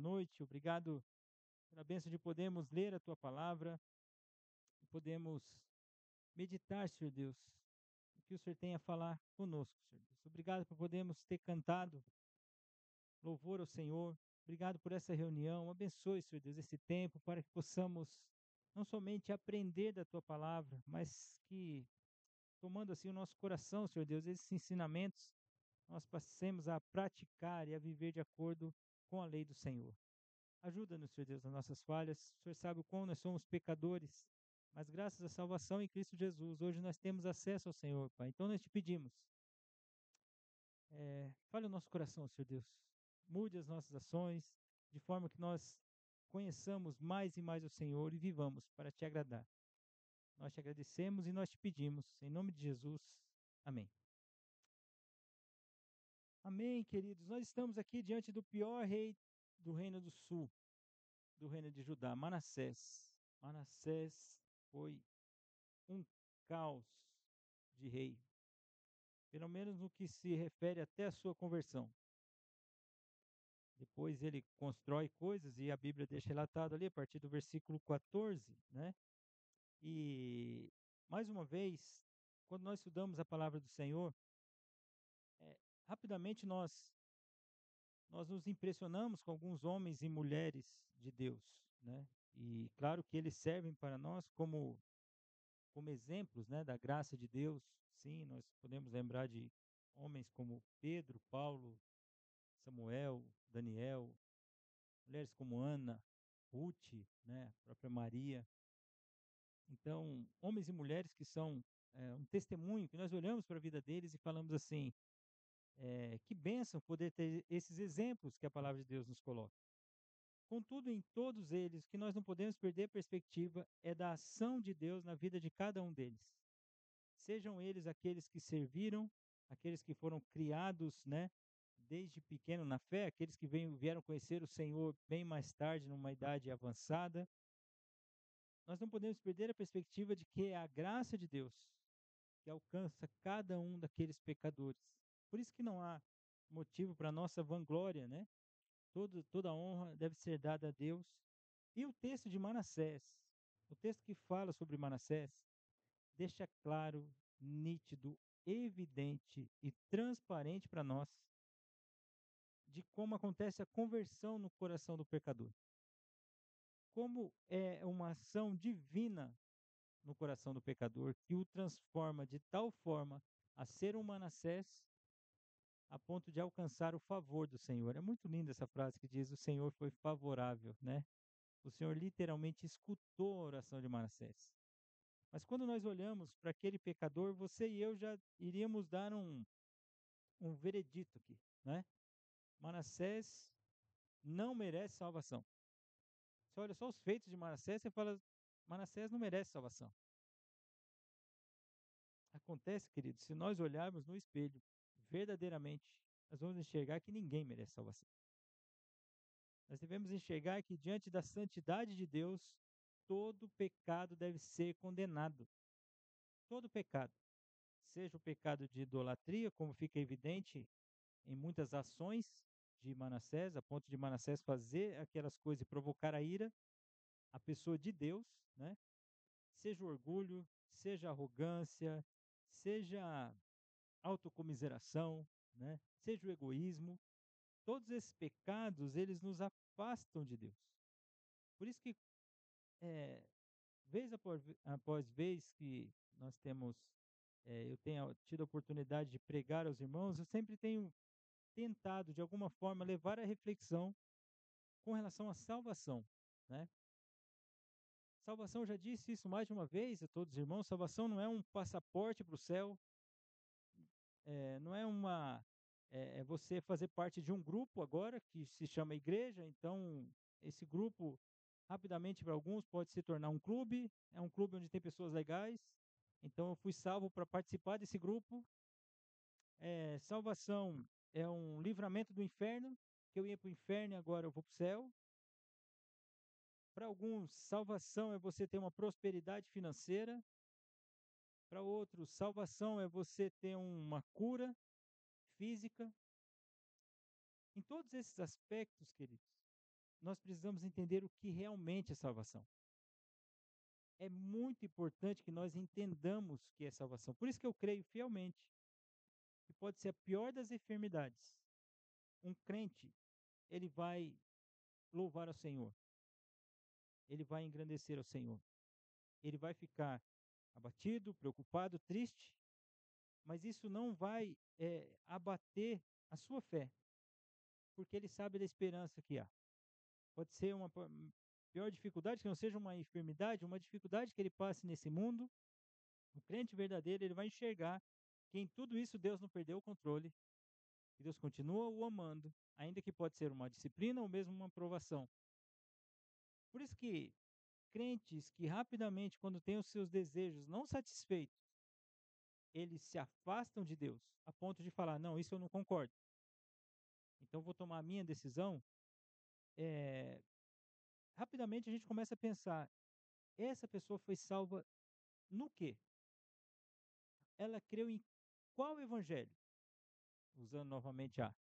noite. Obrigado pela bênção de podermos ler a tua palavra e podemos meditar, Senhor Deus, o que o Senhor tem a falar conosco, Senhor Deus. Obrigado por podermos ter cantado louvor ao Senhor. Obrigado por essa reunião. Abençoe, Senhor Deus, esse tempo para que possamos não somente aprender da tua palavra, mas que, tomando assim o nosso coração, Senhor Deus, esses ensinamentos, nós passemos a praticar e a viver de acordo com a lei do Senhor. Ajuda-nos, Senhor Deus, nas nossas falhas. O Senhor sabe o quão nós somos pecadores, mas graças à salvação em Cristo Jesus, hoje nós temos acesso ao Senhor, Pai. Então nós te pedimos, fale o nosso coração, Senhor Deus. Mude as nossas ações, de forma que nós conheçamos mais e mais o Senhor e vivamos para te agradar. Nós te agradecemos e nós te pedimos, em nome de Jesus. Amém. Amém, queridos. Nós estamos aqui diante do pior rei do Reino do Sul, do Reino de Judá, Manassés. Manassés foi um caos de rei, pelo menos no que se refere até a sua conversão. Depois ele constrói coisas e a Bíblia deixa relatado ali a partir do versículo 14, né? E mais uma vez, quando nós estudamos a palavra do Senhor, rapidamente nós nos impressionamos com alguns homens e mulheres de Deus, né? E claro que eles servem para nós como exemplos, né, da graça de Deus. Sim, nós podemos lembrar de homens como Pedro, Paulo, Samuel, Daniel, mulheres como Ana, Ruth, né, a própria Maria. Então, homens e mulheres que são um testemunho, que nós olhamos para a vida deles e falamos assim, que bênção poder ter esses exemplos que a palavra de Deus nos coloca. Contudo, em todos eles, o que nós não podemos perder a perspectiva é da ação de Deus na vida de cada um deles. Sejam eles aqueles que serviram, aqueles que foram criados, né, desde pequeno na fé, aqueles que vieram conhecer o Senhor bem mais tarde, numa idade avançada. Nós não podemos perder a perspectiva de que é a graça de Deus que alcança cada um daqueles pecadores. Por isso que não há motivo para nossa vanglória, né? Toda honra deve ser dada a Deus. E o texto de Manassés, o texto que fala sobre Manassés, deixa claro, nítido, evidente e transparente para nós de como acontece a conversão no coração do pecador. Como é uma ação divina no coração do pecador que o transforma de tal forma a ser um Manassés a ponto de alcançar o favor do Senhor. É muito linda essa frase que diz: o Senhor foi favorável, né? O Senhor literalmente escutou a oração de Manassés. Mas quando nós olhamos para aquele pecador, você e eu já iríamos dar um veredito aqui, né? Manassés não merece salvação. Você olha só os feitos de Manassés, você fala, Manassés não merece salvação. Acontece, querido, se nós olharmos no espelho, verdadeiramente, nós vamos enxergar que ninguém merece salvação. Nós devemos enxergar que diante da santidade de Deus, todo pecado deve ser condenado. Todo pecado. Seja o pecado de idolatria, como fica evidente em muitas ações de Manassés, a ponto de Manassés fazer aquelas coisas e provocar a ira, a pessoa de Deus, né? Seja o orgulho, seja a arrogância, seja autocomiseração, né? Seja o egoísmo, todos esses pecados, eles nos afastam de Deus. Por isso que, vez após vez que nós temos, eu tenho tido a oportunidade de pregar aos irmãos, eu sempre tenho tentado, de alguma forma, levar a reflexão com relação à salvação, né? Salvação, eu já disse isso mais de uma vez a todos os irmãos, salvação não é um passaporte para o céu, não é você fazer parte de um grupo agora que se chama igreja, então esse grupo, rapidamente para alguns, pode se tornar um clube, é um clube onde tem pessoas legais, então eu fui salvo para participar desse grupo. Salvação é um livramento do inferno, que eu ia para o inferno e agora eu vou para o céu. Para alguns, salvação é você ter uma prosperidade financeira. Para outros, salvação é você ter uma cura física. Em todos esses aspectos, queridos, nós precisamos entender o que realmente é salvação. É muito importante que nós entendamos o que é salvação. Por isso que eu creio fielmente que pode ser a pior das enfermidades. Um crente, ele vai louvar ao Senhor, ele vai engrandecer ao Senhor, ele vai ficar abatido, preocupado, triste, mas isso não vai abater a sua fé, porque ele sabe da esperança que há. Pode ser uma pior dificuldade, que não seja uma enfermidade, uma dificuldade que ele passe nesse mundo. O crente verdadeiro, ele vai enxergar que em tudo isso Deus não perdeu o controle, que Deus continua o amando, ainda que pode ser uma disciplina ou mesmo uma provação. Por isso que crentes que rapidamente, quando têm os seus desejos não satisfeitos, eles se afastam de Deus, a ponto de falar: não, isso eu não concordo. Então vou tomar a minha decisão. eh, Rapidamente a gente começa a pensar: essa pessoa foi salva no quê? Ela creu em qual evangelho? Usando novamente a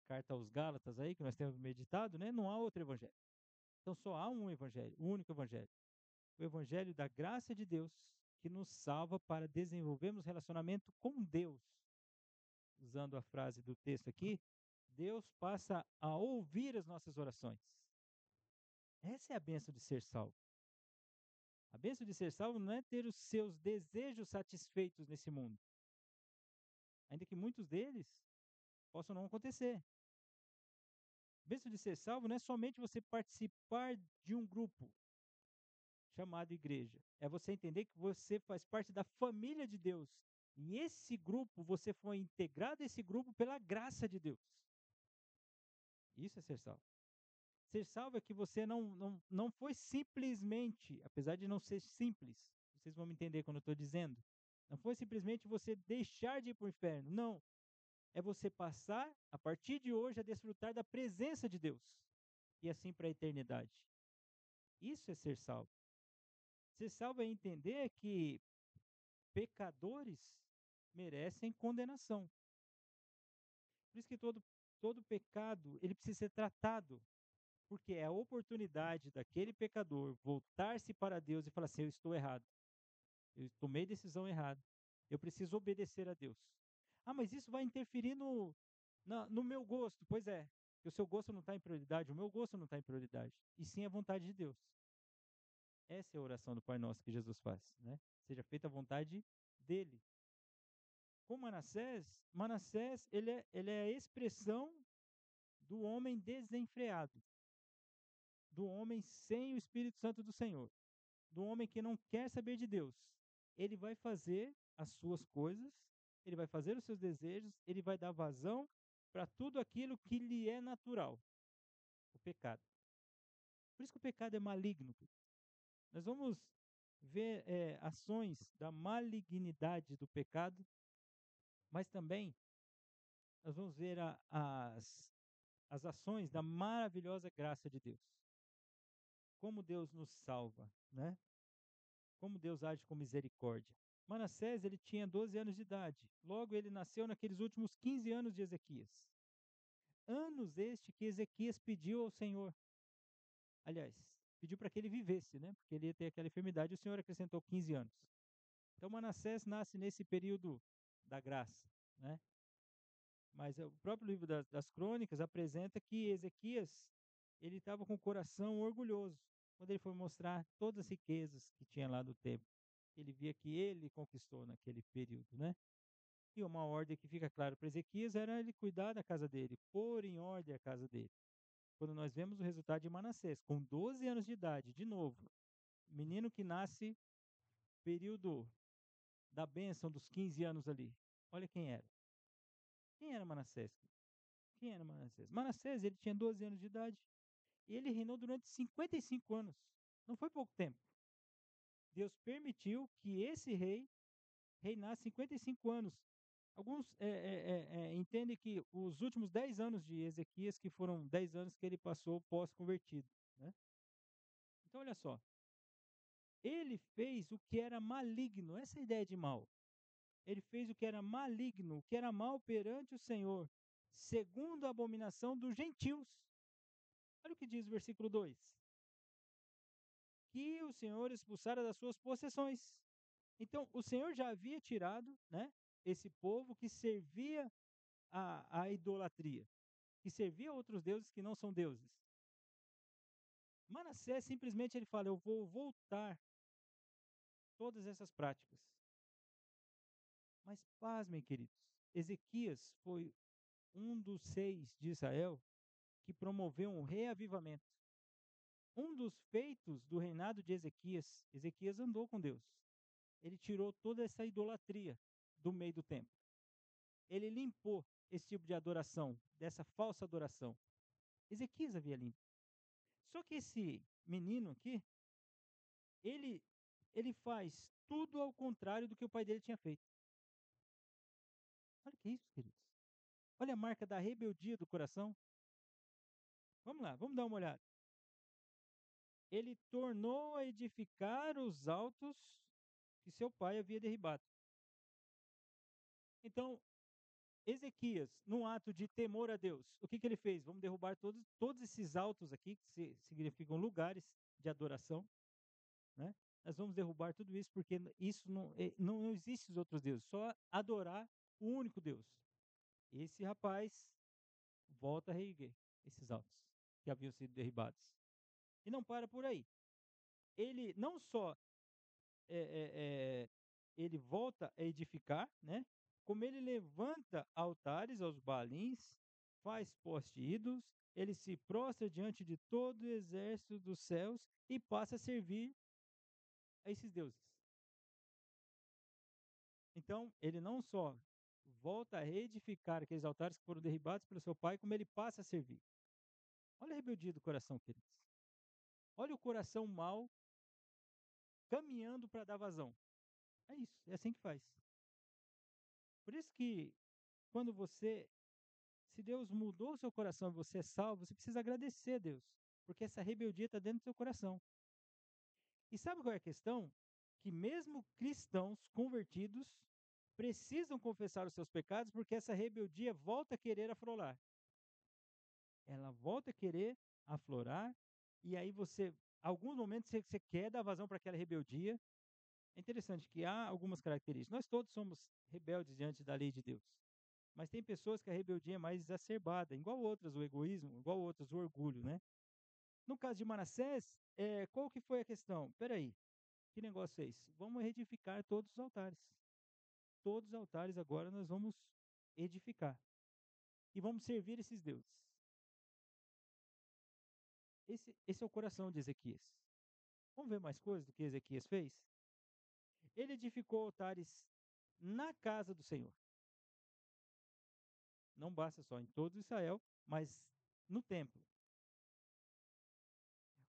carta aos Gálatas aí, que nós temos meditado, né? Não há outro evangelho. Então só há um evangelho, o único evangelho. O evangelho da graça de Deus, que nos salva para desenvolvermos relacionamento com Deus. Usando a frase do texto aqui, Deus passa a ouvir as nossas orações. Essa é a bênção de ser salvo. A bênção de ser salvo não é ter os seus desejos satisfeitos nesse mundo, ainda que muitos deles possam não acontecer. A bênção de ser salvo não é somente você participar de um grupo chamado igreja. É você entender que você faz parte da família de Deus. E esse grupo, você foi integrado a esse grupo pela graça de Deus. Isso é ser salvo. Ser salvo é que você não foi simplesmente, apesar de não ser simples, vocês vão me entender quando eu estou dizendo, não foi simplesmente você deixar de ir para o inferno. Não. É você passar, a partir de hoje, a desfrutar da presença de Deus. E assim para a eternidade. Isso é ser salvo. Ser salvo é entender que pecadores merecem condenação. Por isso que todo pecado, ele precisa ser tratado, porque é a oportunidade daquele pecador voltar-se para Deus e falar assim: eu estou errado, eu tomei decisão errada, eu preciso obedecer a Deus. Ah, mas isso vai interferir no meu gosto. Pois é, que o seu gosto não está em prioridade, o meu gosto não está em prioridade, e sim a vontade de Deus. Essa é a oração do Pai Nosso que Jesus faz, né? Seja feita a vontade dele. Com Manassés ele é a expressão do homem desenfreado, do homem sem o Espírito Santo do Senhor, do homem que não quer saber de Deus. Ele vai fazer as suas coisas, ele vai fazer os seus desejos, ele vai dar vazão para tudo aquilo que lhe é natural, o pecado. Por isso que o pecado é maligno. Nós vamos ver ações da malignidade do pecado, mas também nós vamos ver as ações da maravilhosa graça de Deus. Como Deus nos salva, né? Como Deus age com misericórdia. Manassés, ele tinha 12 anos de idade. Logo, ele nasceu naqueles últimos 15 anos de Ezequias. Anos este que Ezequias pediu ao Senhor. Aliás, pediu para que ele vivesse, né? Porque ele ia ter aquela enfermidade e o Senhor acrescentou 15 anos. Então, Manassés nasce nesse período da graça, né? Mas o próprio livro das crônicas apresenta que Ezequias, ele estava com o coração orgulhoso quando ele foi mostrar todas as riquezas que tinha lá do templo. Ele via que ele conquistou naquele período, né? E uma ordem que fica claro para Ezequias era ele cuidar da casa dele, pôr em ordem a casa dele. Quando nós vemos o resultado de Manassés, com 12 anos de idade, de novo, menino que nasce período da bênção dos 15 anos ali. Olha quem era. Quem era Manassés? Quem era Manassés? Manassés, ele tinha 12 anos de idade e ele reinou durante 55 anos. Não foi pouco tempo. Deus permitiu que esse rei reinasse 55 anos. Alguns entendem que os últimos 10 anos de Ezequias, que foram 10 anos que ele passou pós-convertido, né? Então, olha só. Ele fez o que era maligno, essa é a ideia de mal. Ele fez o que era maligno, o que era mal perante o Senhor, segundo a abominação dos gentios. Olha o que diz o versículo 2: que o Senhor expulsara das suas possessões. Então, o Senhor já havia tirado, né, esse povo que servia a idolatria, que servia a outros deuses que não são deuses. Manassés simplesmente ele fala: eu vou voltar todas essas práticas. Mas pasmem, queridos, Ezequias foi um dos 6 de Israel que promoveu um reavivamento. Um dos feitos do reinado de Ezequias, Ezequias andou com Deus. Ele tirou toda essa idolatria do meio do templo. Ele limpou esse tipo de adoração, dessa falsa adoração. Ezequias havia limpo. Só que esse menino aqui, ele, ele faz tudo ao contrário do que o pai dele tinha feito. Olha que isso, queridos. Olha a marca da rebeldia do coração. Vamos lá, vamos dar uma olhada. Ele tornou a edificar os altos que seu pai havia derribado. Então, Ezequias, num ato de temor a Deus, o que, que ele fez? Vamos derrubar todos esses altos aqui, que significam lugares de adoração, né? Nós vamos derrubar tudo isso, porque isso não existe os outros deuses, só adorar o único Deus. Esse rapaz volta a reerguer esses altos que haviam sido derribados. E não para por aí. Ele não só é, é, é, ele volta a edificar, né? Como ele levanta altares aos Baalins, faz poste ídolos, ele se prostra diante de todo o exército dos céus e passa a servir a esses deuses. Então, ele não só volta a reedificar aqueles altares que foram derribados pelo seu pai, como ele passa a servir. Olha a rebeldia do coração, queridos. Olha o coração mau caminhando para dar vazão. É isso, é assim que faz. Por isso que quando você, se Deus mudou o seu coração e você é salvo, você precisa agradecer a Deus, porque essa rebeldia está dentro do seu coração. E sabe qual é a questão? Que mesmo cristãos convertidos precisam confessar os seus pecados, porque essa rebeldia volta a querer aflorar. Ela volta a querer aflorar, e aí alguns momentos você quer dar vazão para aquela rebeldia. É interessante que há algumas características. Nós todos somos rebeldes diante da lei de Deus. Mas tem pessoas que a rebeldia é mais exacerbada, igual outras o egoísmo, igual outras o orgulho, né? No caso de Manassés, qual que foi a questão? Espera aí, que negócio é esse? Vamos edificar todos os altares. Todos os altares agora nós vamos edificar. E vamos servir esses deuses. Esse é o coração de Ezequias. Vamos ver mais coisas do que Ezequias fez? Ele edificou altares na casa do Senhor. Não basta só em todo Israel, mas no templo,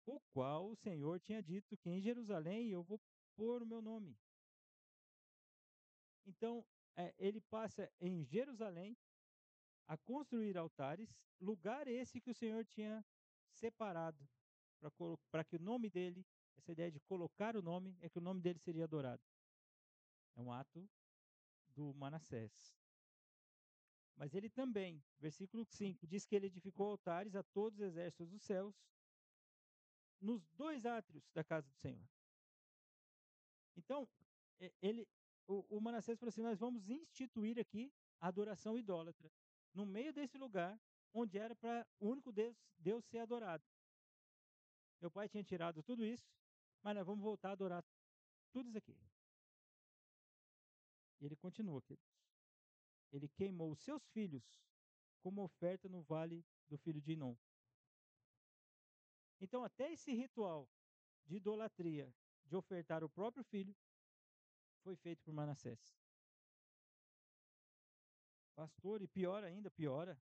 o qual o Senhor tinha dito que em Jerusalém eu vou pôr o meu nome. Então, ele passa em Jerusalém a construir altares, lugar esse que o Senhor tinha separado para que o nome dele, essa ideia de colocar o nome, é que o nome dele seria adorado. É um ato do Manassés. Mas ele também, versículo 5, diz que ele edificou altares a todos os exércitos dos céus, nos 2 átrios da casa do Senhor. Então, o Manassés falou assim: nós vamos instituir aqui a adoração idólatra, no meio desse lugar, onde era para o único Deus ser adorado. Meu pai tinha tirado tudo isso, mas nós vamos voltar a adorar tudo isso aqui. E ele continua, queridos. Ele queimou os seus filhos como oferta no vale do filho de Inom. Então, até esse ritual de idolatria, de ofertar o próprio filho, foi feito por Manassés. Pastor, e pior ainda, piora.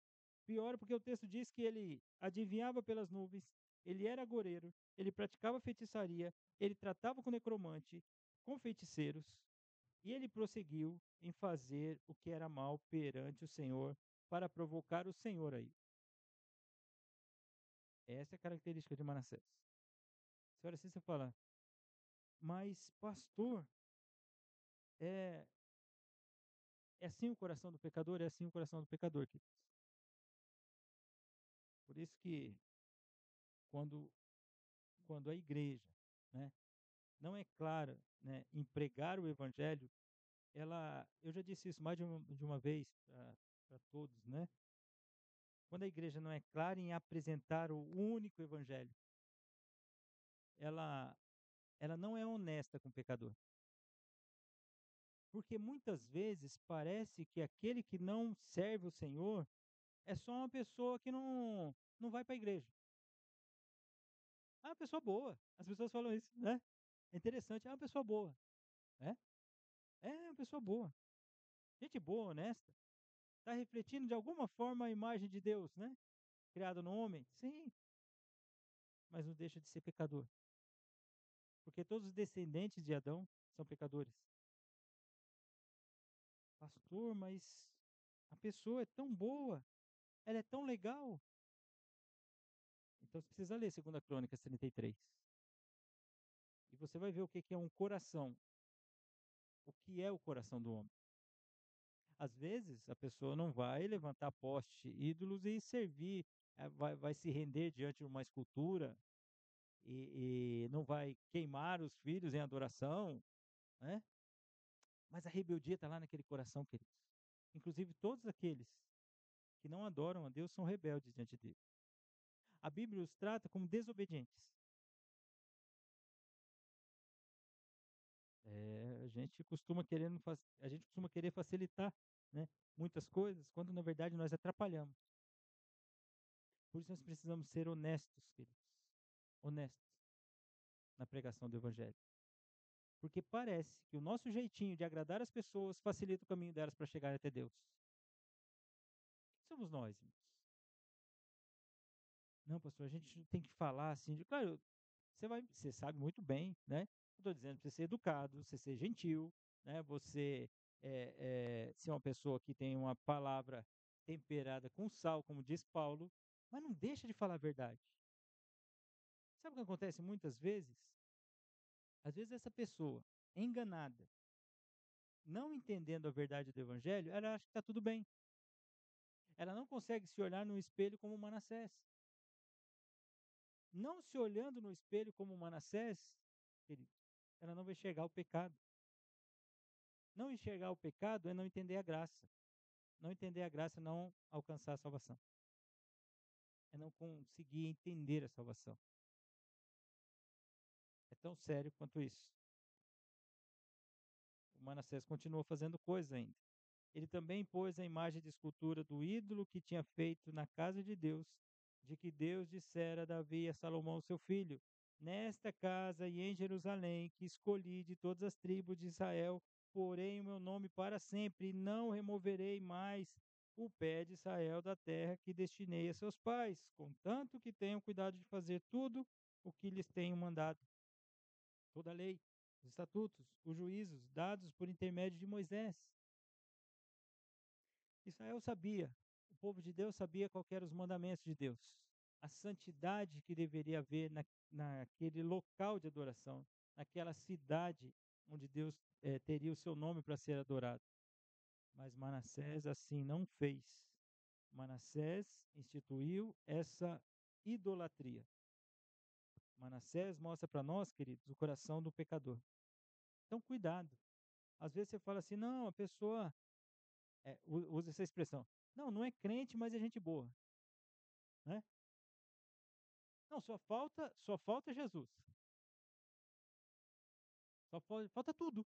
Piora porque o texto diz que ele adivinhava pelas nuvens, ele era agoureiro, ele praticava feitiçaria, ele tratava com necromante, com feiticeiros, e ele prosseguiu em fazer o que era mal perante o Senhor, para provocar o Senhor aí. Essa é a característica de Manassés. Senhora, assim você fala, mas pastor, é, é assim o coração do pecador? É assim o coração do pecador, queridos. Por isso que quando quando a igreja, né, não é clara, né, em pregar o evangelho, eu já disse isso mais de uma vez para todos, né, quando a igreja não é clara em apresentar o único evangelho, ela ela não é honesta com o pecador. Porque muitas vezes parece que aquele que não serve o Senhor é só uma pessoa que não vai para a igreja. É uma pessoa boa. As pessoas falam isso, né. É interessante, é uma pessoa boa, né. É uma pessoa boa. Gente boa, honesta, está refletindo de alguma forma a imagem de Deus, né, criado no homem. Sim, mas não deixa de ser pecador, porque todos os descendentes de Adão são pecadores. Pastor, mas a pessoa é tão boa, ela é tão legal. Então você precisa ler 2 Crônicas 33. E você vai ver o que que é um coração, o que é o coração do homem. Às vezes, a pessoa não vai levantar poste, ídolos e servir, vai se render diante de uma escultura e não vai queimar os filhos em adoração, né, mas a rebeldia está lá naquele coração, queridos. Inclusive todos aqueles que não adoram a Deus são rebeldes diante dele. A Bíblia os trata como desobedientes. A gente costuma querer facilitar, né, muitas coisas, quando na verdade nós atrapalhamos. Por isso nós precisamos ser honestos, queridos, honestos na pregação do evangelho. Porque parece que o nosso jeitinho de agradar as pessoas facilita o caminho delas para chegar até Deus. Quem somos nós, irmãos? Não, pastor, a gente tem que falar assim, claro, você sabe muito bem, né? Eu estou dizendo para você ser educado, você ser gentil, né? Você ser uma pessoa que tem uma palavra temperada com sal, como diz Paulo, mas não deixa de falar a verdade. Sabe o que acontece muitas vezes? Às vezes essa pessoa, enganada, não entendendo a verdade do evangelho, ela acha que está tudo bem. Ela não consegue se olhar no espelho como Manassés. Não se olhando no espelho como Manassés, queridos, ela não vai enxergar o pecado. Não enxergar o pecado é não entender a graça. Não entender a graça é não alcançar a salvação. É não conseguir entender a salvação. É tão sério quanto isso. O Manassés continuou fazendo coisa ainda. Ele também pôs a imagem de escultura do ídolo que tinha feito na casa de Deus, de que Deus dissera a Davi e a Salomão, seu filho: Nesta casa e em Jerusalém, que escolhi de todas as tribos de Israel, porém o meu nome para sempre, e não removerei mais o pé de Israel da terra que destinei a seus pais, contanto que tenham cuidado de fazer tudo o que lhes tenho mandado. Toda a lei, os estatutos, os juízos dados por intermédio de Moisés. Israel sabia, o povo de Deus sabia qual que eram os mandamentos de Deus, a santidade que deveria haver naquele local de adoração, naquela cidade onde Deus teria o seu nome para ser adorado. Mas Manassés assim não fez. Manassés instituiu essa idolatria. Manassés mostra para nós, queridos, o coração do pecador. Então, cuidado. Às vezes você fala assim, não, a pessoa usa essa expressão. Não, não é crente, mas é gente boa. Né? Não, só falta Jesus. Falta tudo.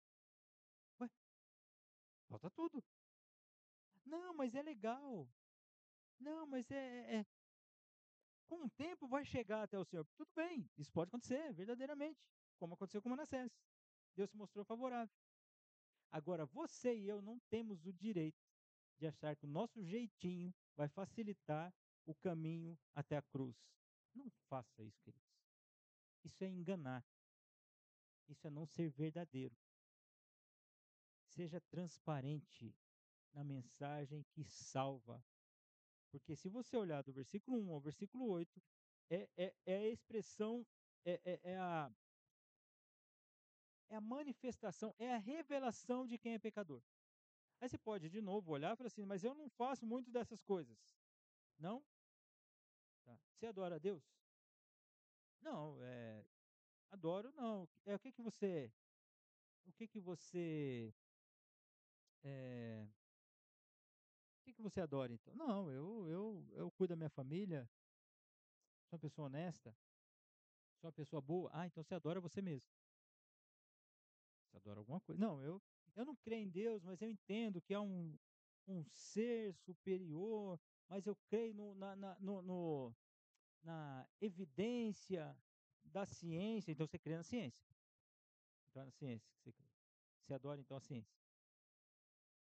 Ué, falta tudo. Não, mas é legal. Não, mas com o tempo vai chegar até o Senhor. Tudo bem, isso pode acontecer, verdadeiramente, como aconteceu com Manassés. Deus se mostrou favorável. Agora, você e eu não temos o direito de achar que o nosso jeitinho vai facilitar o caminho até a cruz. Não faça isso, queridos. Isso é enganar. Isso é não ser verdadeiro. Seja transparente na mensagem que salva. Porque se você olhar do versículo 1 ao versículo 8, é a expressão, é a manifestação, é a revelação de quem é pecador. Aí você pode, de novo, olhar e falar assim, mas eu não faço muito dessas coisas. Não? Tá. Você adora a Deus? Não, adoro não. O que que você, eh, o que que você adora então? Não, eu cuido da minha família, sou uma pessoa honesta, sou uma pessoa boa. Ah, então você adora você mesmo. Você adora alguma coisa. Não, eu não creio em Deus, mas eu entendo que há um ser superior, mas eu creio na evidência da ciência, então você crê na ciência. Então é na ciência que você crê. Você adora então a ciência.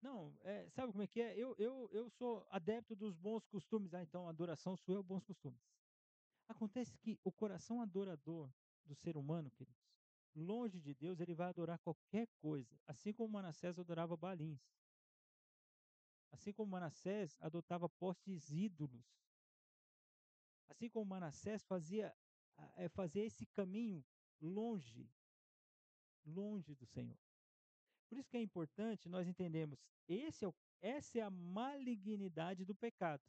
Não, sabe como é que é? Eu sou adepto dos bons costumes. Ah, então adoração sua é bons costumes. Acontece que o coração adorador do ser humano, queridos, longe de Deus, ele vai adorar qualquer coisa, assim como Manassés adorava Baalins, assim como Manassés adotava postes ídolos, assim como Manassés fazia esse caminho longe, longe do Senhor. Por isso que é importante nós entendermos, essa é a malignidade do pecado.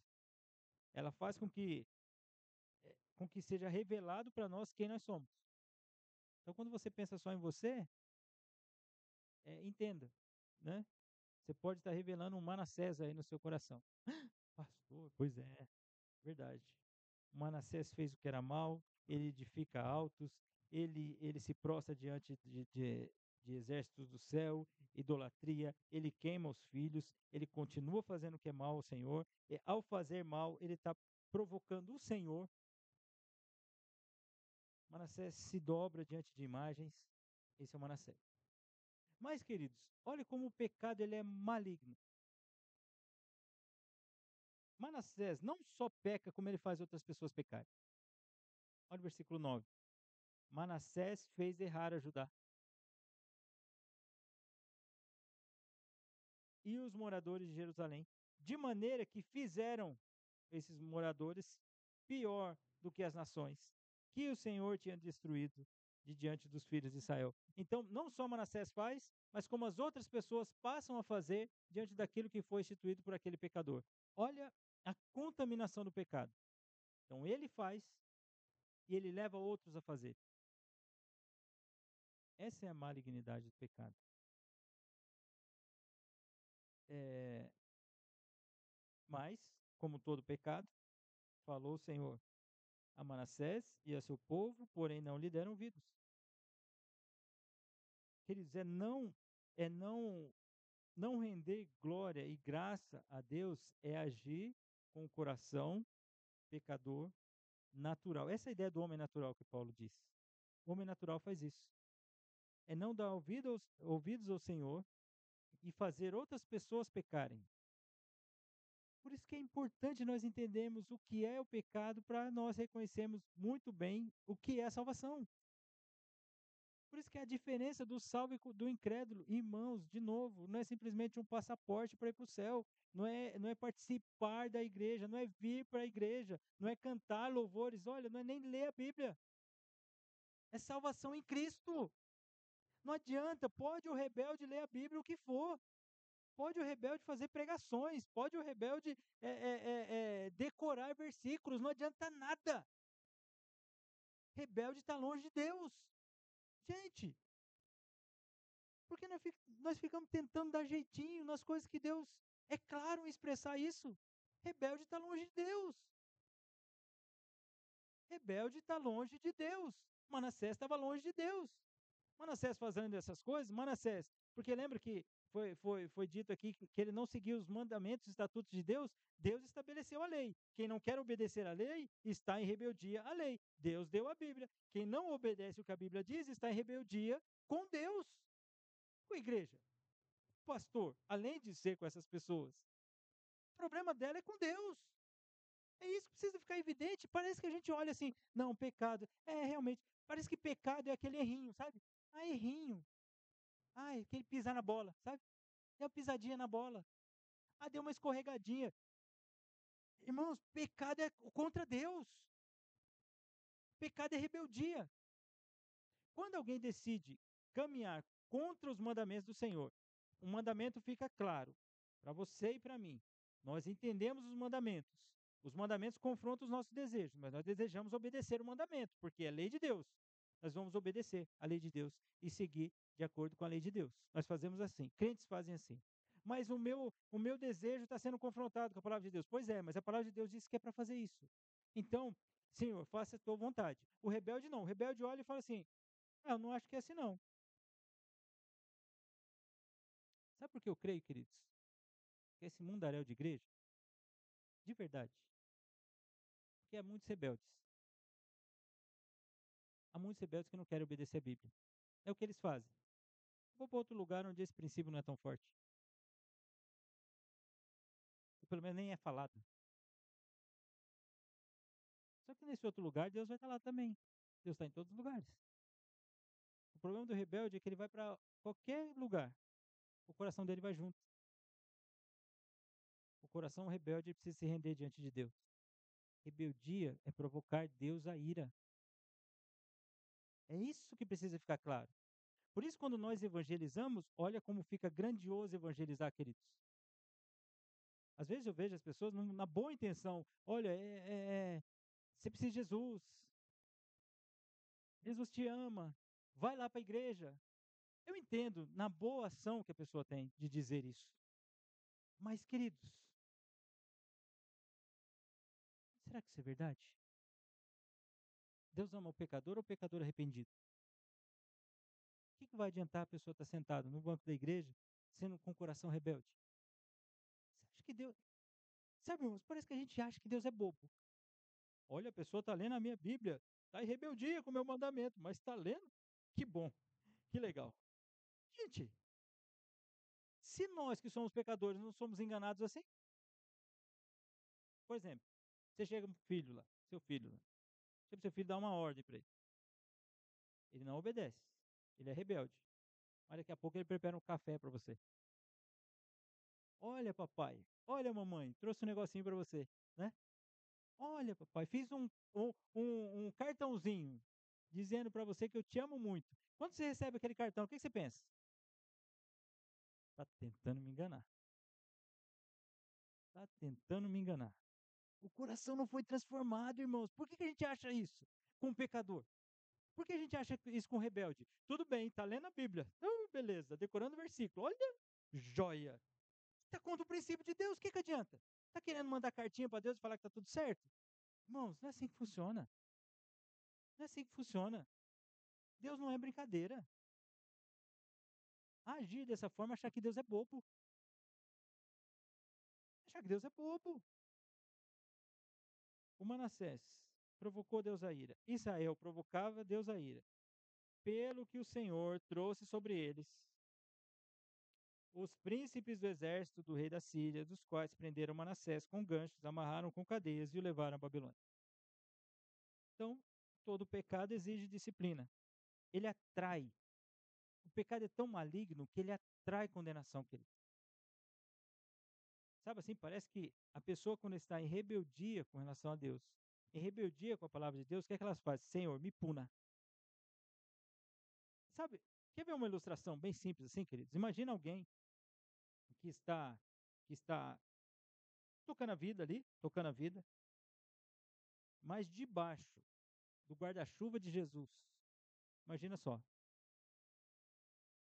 Ela faz com que seja revelado para nós quem nós somos. Então, quando você pensa só em você, entenda, né? Você pode estar revelando um Manassés aí no seu coração. Pastor, pois é, verdade. Manassés fez o que era mal, ele edifica altos, ele se prostra diante de exércitos do céu, idolatria, ele queima os filhos, ele continua fazendo o que é mal ao Senhor, e ao fazer mal, ele está provocando o Senhor. Manassés se dobra diante de imagens, esse é o Manassés. Mas, queridos, olha como o pecado ele é maligno. Manassés não só peca, como ele faz outras pessoas pecarem. Olha o versículo 9. Manassés fez errar a Judá. E os moradores de Jerusalém, de maneira que fizeram esses moradores pior do que as nações que o Senhor tinha destruído de diante dos filhos de Israel. Então, não só Manassés faz, mas como as outras pessoas passam a fazer diante daquilo que foi instituído por aquele pecador. Olha a contaminação do pecado. Então, ele faz e ele leva outros a fazer. Essa é a malignidade do pecado. É, mas, como todo pecado, falou o Senhor a Manassés e a seu povo, porém não lhe deram ouvidos. Queridos, não render glória e graça a Deus é agir com o coração pecador natural. Essa é a ideia do homem natural que Paulo diz. O homem natural faz isso. É não dar ouvidos ao Senhor e fazer outras pessoas pecarem. Por isso que é importante nós entendermos o que é o pecado para nós reconhecermos muito bem o que é a salvação. Por isso que é a diferença do salvo e do incrédulo. Irmãos, de novo, não é simplesmente um passaporte para ir para o céu, não é participar da igreja, não é vir para a igreja, não é cantar louvores, olha, não é nem ler a Bíblia. É salvação em Cristo. Não adianta, pode o rebelde ler a Bíblia o que for, pode o rebelde fazer pregações, pode o rebelde decorar versículos, não adianta nada. Rebelde está longe de Deus. Gente, porque nós ficamos tentando dar jeitinho nas coisas que Deus é claro em expressar isso. Rebelde está longe de Deus. Rebelde está longe de Deus. Manassés estava longe de Deus. Manassés fazendo essas coisas, Manassés, porque lembra que foi dito aqui que ele não seguiu os mandamentos e estatutos de Deus, Deus estabeleceu a lei. Quem não quer obedecer à lei está em rebeldia à lei. Deus deu a Bíblia. Quem não obedece o que a Bíblia diz está em rebeldia com Deus. Com a igreja. Pastor, além de ser com essas pessoas, o problema dela é com Deus. É isso que precisa ficar evidente. Parece que a gente olha assim, não, pecado. Realmente, parece que pecado é aquele errinho, sabe? Ah, errinho. Ah, é aquele pisar na bola, sabe? Deu uma pisadinha na bola. Ah, deu uma escorregadinha. Irmãos, pecado é contra Deus. Pecado é rebeldia. Quando alguém decide caminhar contra os mandamentos do Senhor, o mandamento fica claro para você e para mim. Nós entendemos os mandamentos. Os mandamentos confrontam os nossos desejos, mas nós desejamos obedecer o mandamento, porque é lei de Deus. Nós vamos obedecer a lei de Deus e seguir de acordo com a lei de Deus. Nós fazemos assim, crentes fazem assim. Mas o meu desejo está sendo confrontado com a palavra de Deus. Pois é, mas a palavra de Deus diz que é para fazer isso. Então, Senhor, faça a tua vontade. O rebelde não. O rebelde olha e fala assim: ah, eu não acho que é assim, não. Sabe por que eu creio, queridos? Que esse mundaréu de igreja, de verdade, porque há muitos rebeldes. Há muitos rebeldes que não querem obedecer a Bíblia. É o que eles fazem. Vou para outro lugar onde esse princípio não é tão forte. Ou pelo menos nem é falado. Só que nesse outro lugar, Deus vai estar lá também. Deus está em todos os lugares. O problema do rebelde é que ele vai para qualquer lugar. O coração dele vai junto. O coração rebelde precisa se render diante de Deus. Rebeldia é provocar Deus a ira. É isso que precisa ficar claro. Por isso, quando nós evangelizamos, olha como fica grandioso evangelizar, queridos. Às vezes eu vejo as pessoas na boa intenção. Olha, você precisa de Jesus. Jesus te ama. Vai lá para a igreja. Eu entendo na boa ação que a pessoa tem de dizer isso. Mas, queridos, será que isso é verdade? Deus ama o pecador ou o pecador arrependido? O que vai adiantar a pessoa estar sentada no banco da igreja, sendo com o coração rebelde? Você acha que Deus. Sabe, irmãos, parece que a gente acha que Deus é bobo. Olha, a pessoa está lendo a minha Bíblia, está em rebeldia com o meu mandamento, mas está lendo? Que bom, que legal. Gente, se nós que somos pecadores não somos enganados assim, por exemplo, você chega para o filho lá, seu filho lá, chega para seu filho dar uma ordem para ele. Ele não obedece, ele é rebelde. Mas daqui a pouco ele prepara um café para você. Olha, papai, olha, mamãe, trouxe um negocinho para você, né? Olha, papai, fiz um cartãozinho dizendo para você que eu te amo muito. Quando você recebe aquele cartão, o que você pensa? Está tentando me enganar. Está tentando me enganar. O coração não foi transformado, irmãos. Por que a gente acha isso com o pecador? Por que a gente acha isso com o rebelde? Tudo bem, está lendo a Bíblia. Beleza, decorando o versículo. Olha, joia. Está contra o princípio de Deus, o que, que adianta? Está querendo mandar cartinha para Deus e falar que está tudo certo? Irmãos, não é assim que funciona. Não é assim que funciona. Deus não é brincadeira. Agir dessa forma, achar que Deus é bobo. Achar que Deus é bobo. O Manassés provocou Deus a ira. Israel provocava Deus a ira. Pelo que o Senhor trouxe sobre eles os príncipes do exército do rei da Síria, dos quais prenderam Manassés com ganchos, amarraram com cadeias e o levaram à Babilônia. Então, todo pecado exige disciplina. Ele atrai. O pecado é tão maligno que ele atrai condenação, querido. Sabe assim, parece que a pessoa, quando está em rebeldia com relação a Deus, em rebeldia com a palavra de Deus, o que é que elas fazem? Senhor, me puna. Sabe, quer ver uma ilustração bem simples assim, queridos? Imagina alguém que está tocando a vida ali, tocando a vida, mas debaixo do guarda-chuva de Jesus. Imagina só,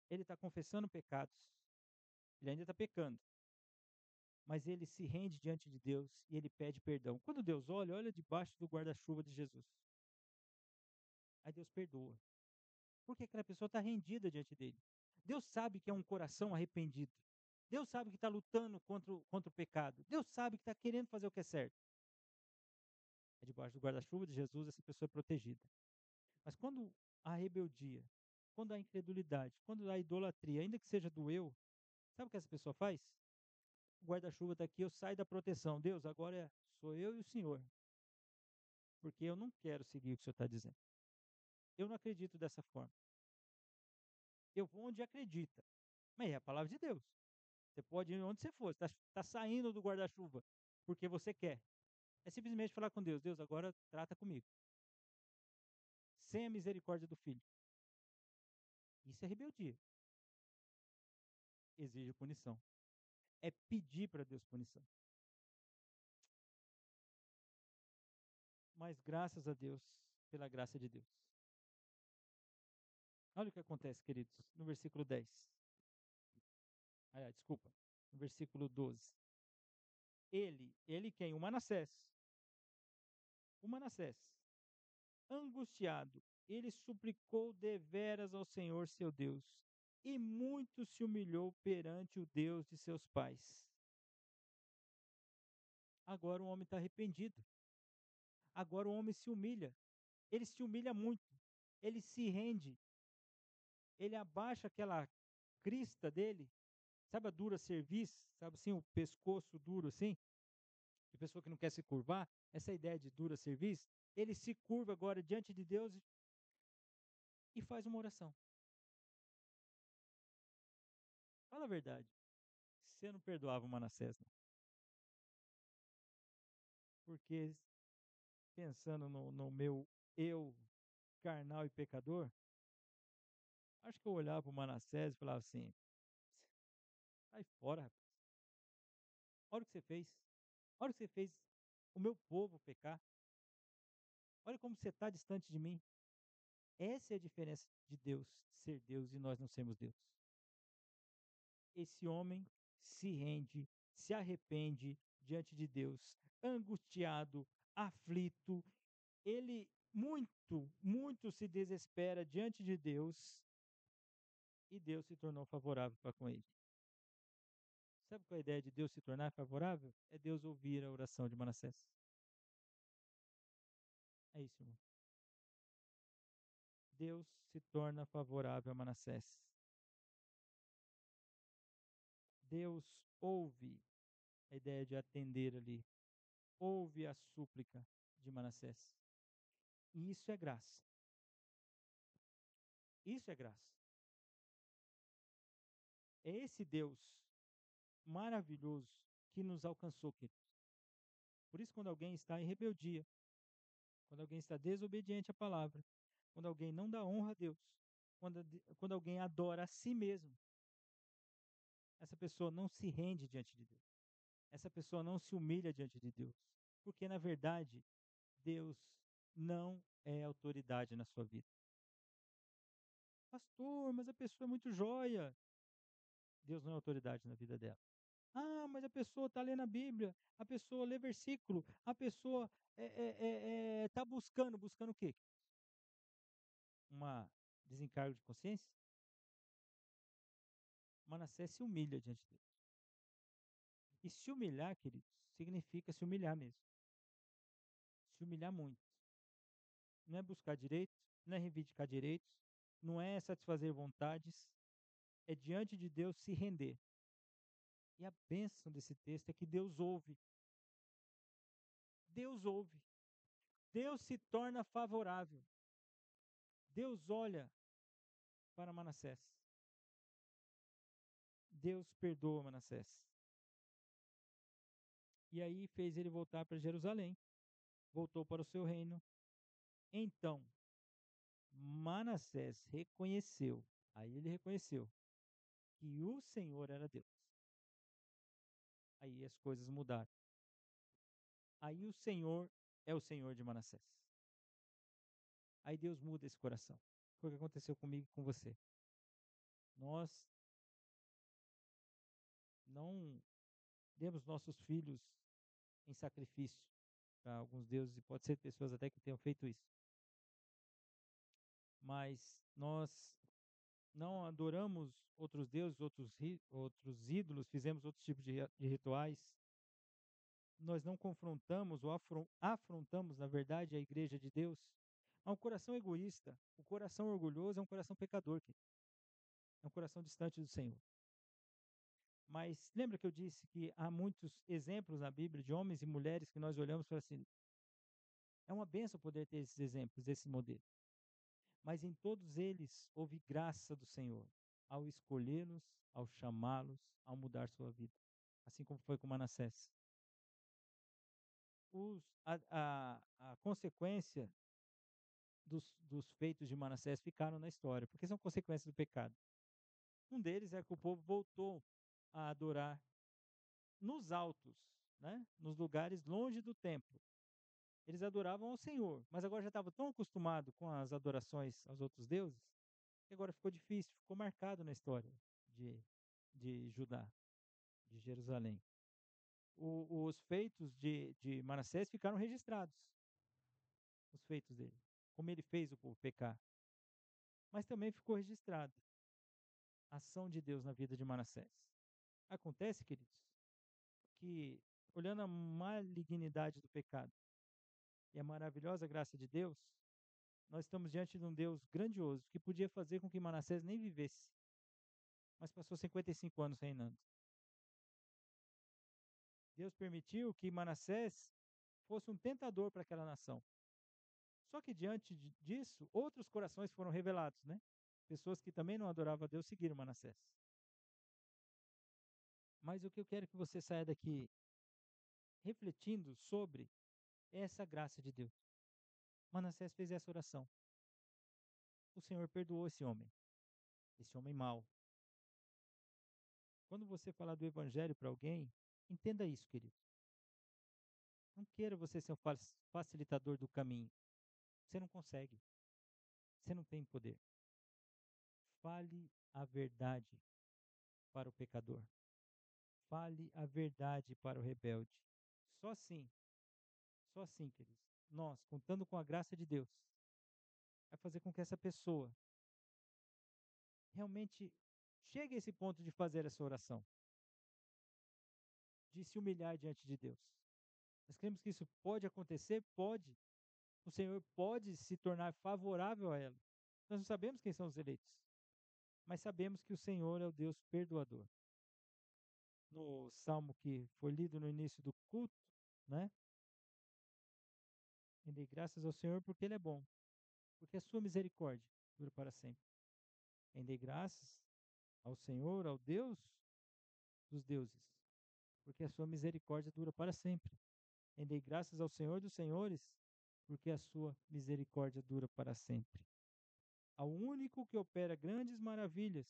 ele está confessando pecados, ele ainda está pecando, mas ele se rende diante de Deus e ele pede perdão. Quando Deus olha, olha debaixo do guarda-chuva de Jesus. Aí Deus perdoa. Porque aquela pessoa está rendida diante dele. Deus sabe que é um coração arrependido. Deus sabe que está lutando contra o pecado. Deus sabe que está querendo fazer o que é certo. É debaixo do guarda-chuva de Jesus, essa pessoa é protegida. Mas quando há rebeldia, quando há incredulidade, quando há idolatria, ainda que seja do eu, sabe o que essa pessoa faz? O guarda-chuva está aqui, eu saio da proteção. Deus, agora sou eu e o Senhor. Porque eu não quero seguir o que o Senhor está dizendo. Eu não acredito dessa forma. Eu vou onde acredita. Mas é a palavra de Deus. Você pode ir onde você for. Você está saindo do guarda-chuva porque você quer. É simplesmente falar com Deus. Deus, agora trata comigo. Sem a misericórdia do filho. Isso é rebeldia. Exige punição. É pedir para Deus punição. mas graças a Deus, pela graça de Deus. Olha o que acontece, queridos, no versículo 10. Desculpa, no versículo 12. Ele quem? O Manassés. O Manassés, angustiado, ele suplicou deveras ao Senhor seu Deus, e muito se humilhou perante o Deus de seus pais. Agora o homem está arrependido. Agora o homem se humilha. Ele se humilha muito. Ele se rende. Ele abaixa aquela crista dele. Sabe a dura cerviz? Sabe assim, o pescoço duro assim? De pessoa que não quer se curvar? Essa ideia de dura cerviz? Ele se curva agora diante de Deus e faz uma oração. Fala a verdade. Você não perdoava o Manassés, não. Porque pensando no meu eu carnal e pecador, acho que eu olhava para o Manassés e falava assim: sai fora, rapaz. Olha o que você fez. Olha o que você fez o meu povo pecar. Olha como você está distante de mim. Essa é a diferença de Deus ser Deus e nós não sermos Deus. Esse homem se rende, se arrepende diante de Deus, angustiado, aflito, ele muito, muito se desespera diante de Deus e Deus se tornou favorável para com ele. Sabe qual é a ideia de Deus se tornar favorável? É Deus ouvir a oração de Manassés. É isso, irmão. Deus se torna favorável a Manassés. Deus ouve a ideia de atender ali, ouve a súplica de Manassés. E isso é graça. Isso é graça. É esse Deus maravilhoso que nos alcançou, queridos. Por isso, quando alguém está em rebeldia, quando alguém está desobediente à palavra, quando alguém não dá honra a Deus, quando alguém adora a si mesmo, essa pessoa não se rende diante de Deus. Essa pessoa não se humilha diante de Deus. Porque, na verdade, Deus não é autoridade na sua vida. Pastor, mas a pessoa é muito joia. Deus não é autoridade na vida dela. Ah, mas a pessoa está lendo a Bíblia, a pessoa lê versículo, a pessoa está buscando. Buscando o quê? Uma desencargo de consciência? Manassés se humilha diante de Deus. E se humilhar, queridos, significa se humilhar mesmo. Se humilhar muito. Não é buscar direitos, não é reivindicar direitos, não é satisfazer vontades, é diante de Deus se render. E a bênção desse texto é que Deus ouve. Deus ouve. Deus se torna favorável. Deus olha para Manassés. Deus perdoa Manassés. E aí fez ele voltar para Jerusalém. Voltou para o seu reino. Então, Manassés reconheceu, aí ele reconheceu, que o Senhor era Deus. Aí as coisas mudaram. Aí o Senhor é o Senhor de Manassés. Aí Deus muda esse coração. Foi o que aconteceu comigo e com você. Nós não demos nossos filhos em sacrifício para alguns deuses, e pode ser pessoas até que tenham feito isso. Mas nós não adoramos outros deuses, outros ídolos, fizemos outros tipos de rituais. Nós não confrontamos ou afrontamos, na verdade, a igreja de Deus. Há um coração egoísta, o coração orgulhoso é um coração pecador, querido. É um coração distante do Senhor. Mas lembra que eu disse que há muitos exemplos na Bíblia de homens e mulheres que nós olhamos e falamos assim, é uma benção poder ter esses exemplos, esse modelo. Mas em todos eles houve graça do Senhor, ao escolhê-los, ao chamá-los, ao mudar sua vida. Assim como foi com Manassés. A consequência dos feitos de Manassés ficaram na história, porque são consequências do pecado. Um deles é que o povo voltou a adorar nos altos, né? Nos lugares longe do templo. Eles adoravam ao Senhor, mas agora já estavam tão acostumados com as adorações aos outros deuses, que agora ficou difícil, ficou marcado na história de de Judá, de Jerusalém. Os feitos de Manassés ficaram registrados, os feitos dele, como ele fez o povo pecar, mas também ficou registrado a ação de Deus na vida de Manassés. Acontece, queridos, que olhando a malignidade do pecado e a maravilhosa graça de Deus, nós estamos diante de um Deus grandioso que podia fazer com que Manassés nem vivesse, mas passou 55 anos reinando. Deus permitiu que Manassés fosse um tentador para aquela nação. Só que diante disso, outros corações foram revelados, né? Pessoas que também não adoravam a Deus seguiram Manassés. Mas o que eu quero que você saia daqui refletindo sobre essa graça de Deus. Manassés fez essa oração. O Senhor perdoou esse homem mau. Quando você falar do evangelho para alguém, entenda isso, querido. Não queira você ser um facilitador do caminho. Você não consegue. Você não tem poder. Fale a verdade para o pecador. Fale a verdade para o rebelde. Só assim, só assim, queridos. Nós, contando com a graça de Deus, vai fazer com que essa pessoa realmente chegue a esse ponto de fazer essa oração, de se humilhar diante de Deus. Nós cremos que isso pode acontecer? Pode. O Senhor pode se tornar favorável a ela. Nós não sabemos quem são os eleitos, mas sabemos que o Senhor é o Deus perdoador. No salmo que foi lido no início do culto, né? Rendei graças ao Senhor porque Ele é bom, porque a sua misericórdia dura para sempre. Rendei graças ao Senhor, ao Deus dos deuses, porque a sua misericórdia dura para sempre. Rendei graças ao Senhor dos senhores, porque a sua misericórdia dura para sempre. Ao único que opera grandes maravilhas,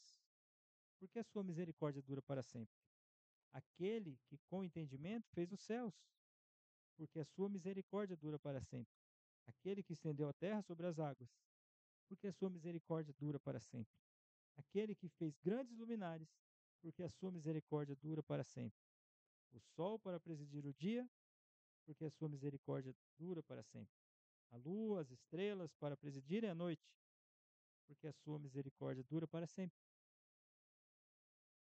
porque a sua misericórdia dura para sempre. Aquele que com entendimento fez os céus, porque a sua misericórdia dura para sempre. Aquele que estendeu a terra sobre as águas, porque a sua misericórdia dura para sempre. Aquele que fez grandes luminares, porque a sua misericórdia dura para sempre. O sol para presidir o dia, porque a sua misericórdia dura para sempre. A lua, as estrelas para presidirem a noite, porque a sua misericórdia dura para sempre.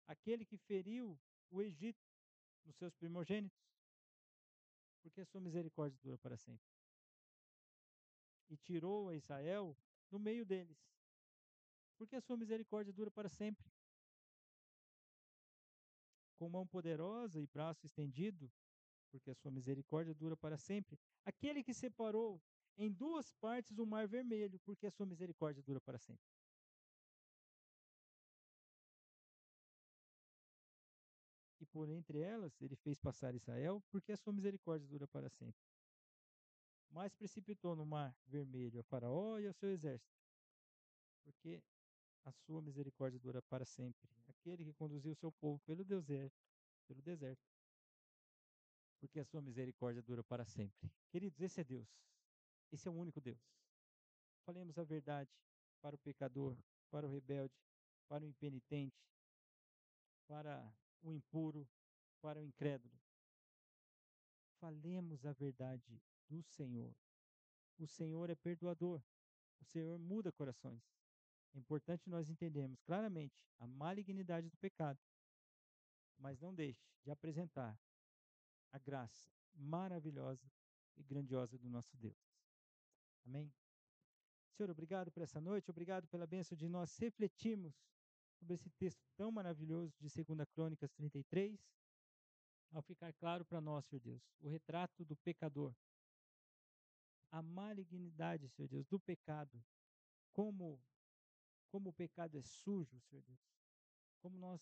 Aquele que feriu o Egito nos seus primogênitos, porque a sua misericórdia dura para sempre. E tirou a Israel do meio deles, porque a sua misericórdia dura para sempre. Com mão poderosa e braço estendido, porque a sua misericórdia dura para sempre. Aquele que separou em duas partes o mar vermelho, porque a sua misericórdia dura para sempre. E por entre elas ele fez passar Israel, porque a sua misericórdia dura para sempre. Mas precipitou no mar vermelho a Faraó e ao seu exército, porque a sua misericórdia dura para sempre. Aquele que conduziu o seu povo pelo deserto, porque a sua misericórdia dura para sempre. Queridos, esse é Deus. Esse é o único Deus. Falemos a verdade para o pecador, para o rebelde, para o impenitente, para o impuro, para o incrédulo. Falemos a verdade do Senhor. O Senhor é perdoador. O Senhor muda corações. É importante nós entendermos claramente a malignidade do pecado, mas não deixe de apresentar a graça maravilhosa e grandiosa do nosso Deus. Amém? Senhor, obrigado por essa noite, obrigado pela bênção de nós refletirmos sobre esse texto tão maravilhoso de 2 Crônicas 33, ao ficar claro para nós, Senhor Deus, o retrato do pecador, a malignidade, Senhor Deus, do pecado, como, como o pecado é sujo, Senhor Deus, como nós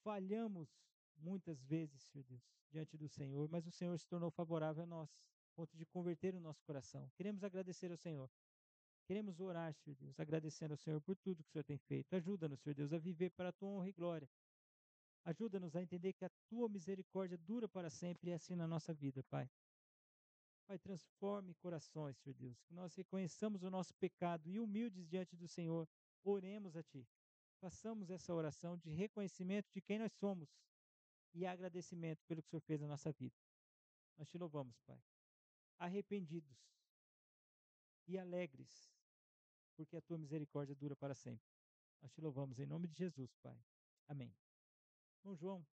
falhamos muitas vezes, Senhor Deus, diante do Senhor, mas o Senhor se tornou favorável a nós, a ponto de converter o nosso coração. Queremos agradecer ao Senhor. Queremos orar, Senhor Deus, agradecendo ao Senhor por tudo que o Senhor tem feito. Ajuda-nos, Senhor Deus, a viver para a tua honra e glória. Ajuda-nos a entender que a tua misericórdia dura para sempre e é assim na nossa vida, Pai. Pai, transforme corações, Senhor Deus, que nós reconheçamos o nosso pecado e humildes diante do Senhor, oremos a Ti. Façamos essa oração de reconhecimento de quem nós somos e agradecimento pelo que o Senhor fez na nossa vida. Nós te louvamos, Pai. Arrependidos e alegres, porque a tua misericórdia dura para sempre. Nós te louvamos em nome de Jesus, Pai. Amém. Bom, João,